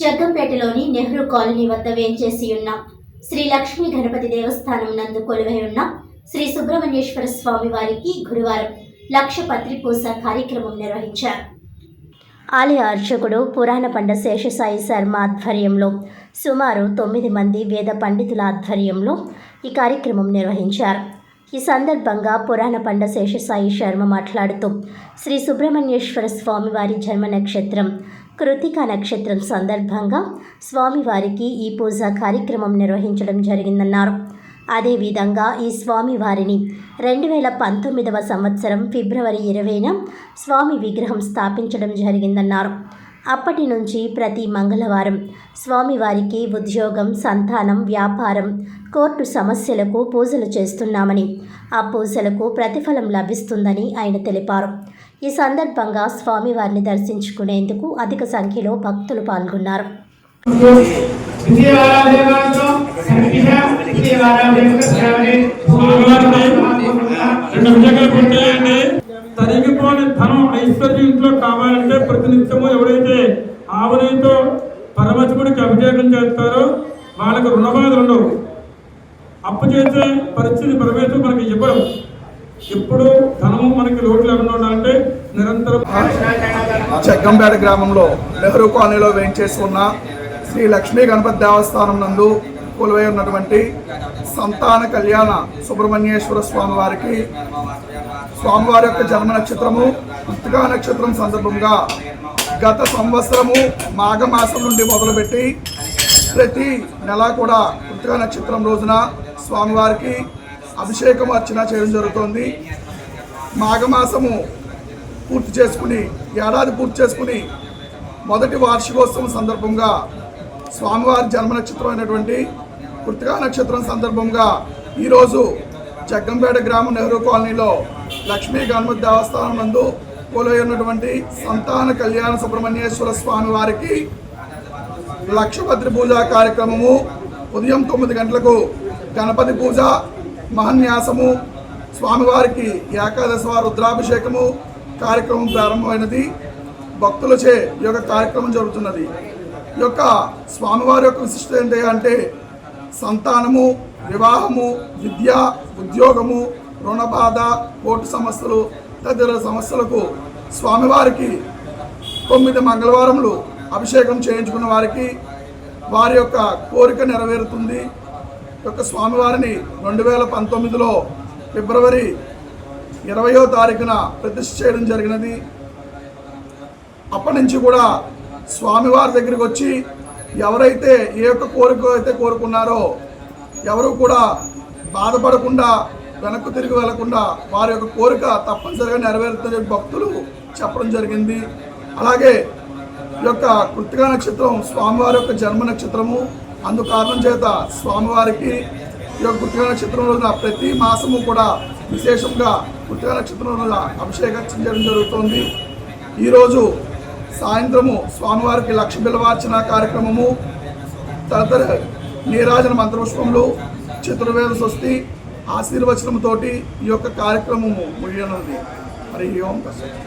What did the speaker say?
జగ్గంపేటలోని Nehru colony వద్ద వేంచేసి ఉన్న శ్రీ లక్ష్మీ గణపతి దేవస్థానం నందు కొలువై ఉన్న శ్రీ సుబ్రహ్మణ్యేశ్వర స్వామి వారికి గురువారం లక్ష పత్రి పూజ కార్యక్రమం నిర్వహించారు. ఆలయ అర్చకుడు పురాణ పండ శేషసాయి శర్మ ఆధ్వర్యంలో సుమారు 9 మంది వేద పండితుల ఆధ్వర్యంలో ఈ కార్యక్రమం నిర్వహించారు. ఈ సందర్భంగా పురాణ పండ శేషసాయి శర్మ మాట్లాడుతూ శ్రీ సుబ్రహ్మణ్యేశ్వర స్వామివారి జన్మ నక్షత్రం కృతికా నక్షత్రం సందర్భంగా స్వామివారికి ఈ పూజా కార్యక్రమం నిర్వహించడం జరిగిందన్నారు. అదేవిధంగా ఈ స్వామివారిని 2019వ సంవత్సరం ఫిబ్రవరి 20న స్వామి విగ్రహం స్థాపించడం జరిగిందన్నారు. అప్పటి నుంచి ప్రతి మంగళవారం స్వామివారికి ఉద్యోగం, సంతానం, వ్యాపారం, కోర్టు సమస్యలకు పూజలు చేస్తున్నామని, ఆ పూజలకు ప్రతిఫలం లభిస్తుందని ఆయన తెలిపారు. ఈ సందర్భంగా స్వామివారిని దర్శించుకునేందుకు అధిక సంఖ్యలో భక్తులు పాల్గొన్నారు. తరిగిపోని ధనం ఐశ్వర్యం ఇంట్లో కావాలంటే ప్రతినిత్యము ఎవరైతే ఆవునితో పరమశివుడికి అభిషేకం చేస్తారో వాళ్ళకి రుణబాధలు ఉండవు. అప్పు చేసే పరిస్థితి పరమేశ్వరుడు మనకి ఇవ్వడం. ఇప్పుడు ధనము మనకి లోటు లేకుండా ఉండాలంటే నిరంతరం. జగ్గంపేట గ్రామంలో నెహ్రూ కాలనీలో వేయించేసి ఉన్న శ్రీ లక్ష్మీ గణపతి దేవస్థానం నందు కొలువై ఉన్నటువంటి సంతాన కళ్యాణ సుబ్రహ్మణ్యేశ్వర స్వామి వారికి స్వామివారి యొక్క జన్మ నక్షత్రము కృతికా నక్షత్రం సందర్భంగా గత సంవత్సరము మాఘమాసం నుండి మొదలుపెట్టి ప్రతి నెల కూడా కృతికా నక్షత్రం రోజున స్వామివారికి అభిషేకం అర్చన చేయడం జరుగుతోంది. మాఘమాసము పూర్తి చేసుకుని ఏడాది పూర్తి చేసుకుని మొదటి వార్షికోత్సవం సందర్భంగా స్వామివారి జన్మ నక్షత్రం అయినటువంటి కృతికా నక్షత్రం సందర్భంగా ఈరోజు జగ్గంపేట గ్రామం నెహ్రూ కాలనీలో లక్ష్మీ గణపతి దేవస్థానం నందు కొలువై ఉన్నటువంటి సంతాన కళ్యాణ సుబ్రహ్మణ్యేశ్వర స్వామి వారికి లక్షపత్రి పూజ కార్యక్రమము ఉదయం 9 గంటలకు గణపతి పూజ, మహాన్యాసము, స్వామివారికి ఏకాదశ రుద్రాభిషేకము కార్యక్రమం ప్రారంభమైనది. భక్తులచే ఈ యొక్క కార్యక్రమం జరుగుతున్నది. ఈ యొక్క స్వామివారి యొక్క విశిష్టత ఏంటి అంటే సంతానము, వివాహము, విద్య, ఉద్యోగము, రుణబాధ, కోర్టు సమస్యలు తదితర సమస్యలకు స్వామివారికి 9 మంగళవారములు అభిషేకం చేయించుకున్న వారికి వారి యొక్క కోరిక నెరవేరుతుంది. యొక్క స్వామివారిని 2019లో ఫిబ్రవరి 20వ తారీఖున ప్రతిష్ఠ చేయడం జరిగినది. అప్పటి నుంచి కూడా స్వామివారి దగ్గరికి వచ్చి ఎవరైతే ఏ యొక్క కోరిక అయితే కోరుకున్నారో ఎవరు కూడా బాధపడకుండా వెనక్కు తిరిగి వెళ్లకుండా వారి యొక్క కోరిక తప్పనిసరిగా నెరవేరుతుందని భక్తులు చెప్పడం జరిగింది. అలాగే ఈ యొక్క కృతికా నక్షత్రం స్వామివారి యొక్క జన్మ నక్షత్రము. అందు కారణం చేత స్వామివారికి ఈ యొక్క కృతికా నక్షత్రం రోజున ప్రతి మాసము కూడా విశేషంగా కృతికా నక్షత్రం రోజున అభిషేకం చేయడం జరుగుతుంది. ఈరోజు సాయంత్రము స్వామివారికి లక్ష బిల్వార్చన కార్యక్రమము, తదితర నీరాజన మంత్రపుష్పములు, చతుర్వేద స్వస్తి ఆశీర్వచనంతో ఈ యొక్క కార్యక్రమము ముగియనుంది. మరి ఓం